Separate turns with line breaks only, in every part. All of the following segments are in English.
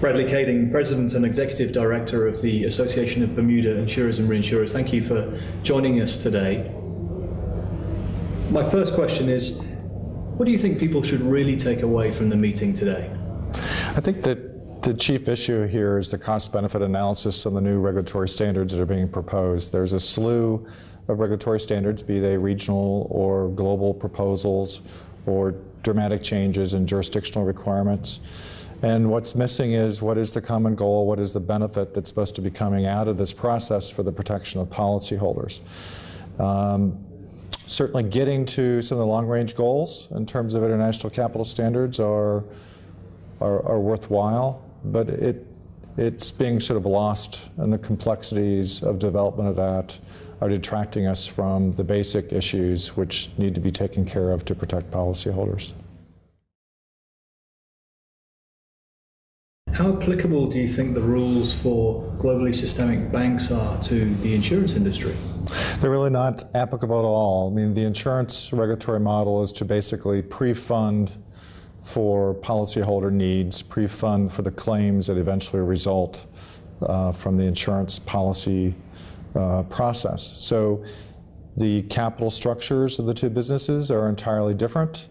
Bradley Kading, President and Executive Director of the Association of Bermuda Insurers and Reinsurers. Thank you for joining us today. My first question is, what do you think people should really take away from the meeting today?
I think that the chief issue here is the cost-benefit analysis on the new regulatory standards that are being proposed. There's a slew of regulatory standards, be they regional or global proposals or dramatic changes in jurisdictional requirements. And what's missing is what is the common goal, what is the benefit that's supposed to be coming out of this process for the protection of policyholders. Certainly getting to some of the long-range goals in terms of international capital standards are worthwhile, but it's being sort of lost, and the complexities of development of that are detracting us from the basic issues which need to be taken care of to protect policyholders.
How applicable do you think the rules for globally systemic banks are to the insurance industry?
They're really not applicable at all. I mean, the insurance regulatory model is to basically pre-fund for policyholder needs, pre-fund for the claims that eventually result from the insurance policy process. So the capital structures of the two businesses are entirely different.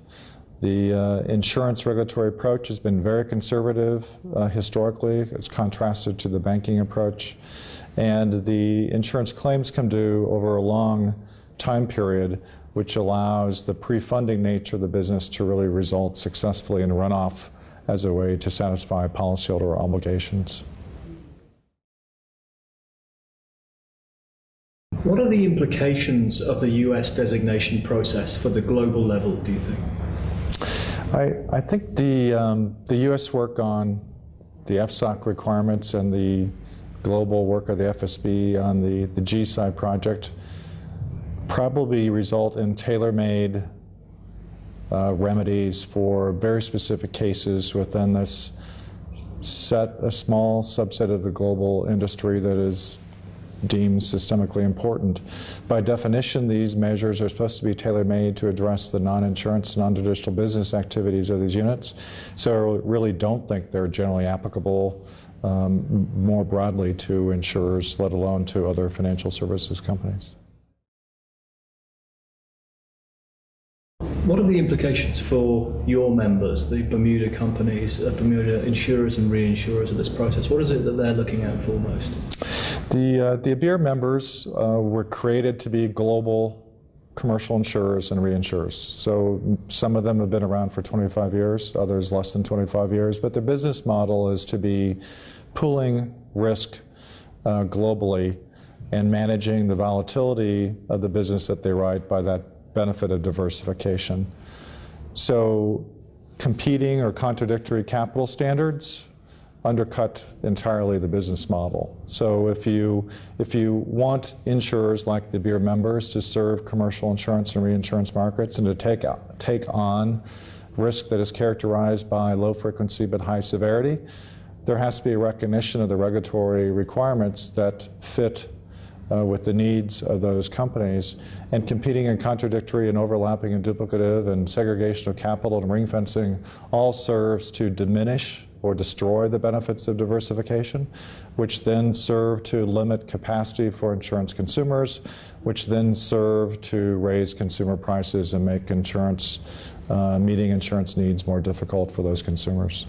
The insurance regulatory approach has been very conservative historically. It's contrasted to the banking approach. And the insurance claims come due over a long time period, which allows the pre-funding nature of the business to really result successfully in runoff as a way to satisfy policyholder obligations.
What are the implications of the US designation process for the global level, do you think?
I think the U.S. work on the FSOC requirements and the global work of the FSB on the GSI project probably result in tailor-made remedies for very specific cases within this a small subset of the global industry that is deemed systemically important. By definition, these measures are supposed to be tailor-made to address the non-insurance, non-traditional business activities of these units. So I really don't think they're generally applicable more broadly to insurers, let alone to other financial services companies.
What are the implications for your members, the Bermuda companies, Bermuda insurers and reinsurers of this process? What is it that they're looking out for most?
The Abeer members were created to be global commercial insurers and reinsurers. So some of them have been around for 25 years, others less than 25 years, but their business model is to be pooling risk globally and managing the volatility of the business that they write by that benefit of diversification. So competing or contradictory capital standards undercut entirely the business model. So if you want insurers like the ABIR members to serve commercial insurance and reinsurance markets and to take on risk that is characterized by low frequency but high severity, there has to be a recognition of the regulatory requirements that fit with the needs of those companies, and competing and contradictory and overlapping and duplicative and segregation of capital and ring fencing all serves to diminish or destroy the benefits of diversification, which then serve to limit capacity for insurance consumers, which then serve to raise consumer prices and make insurance, meeting insurance needs more difficult for those consumers.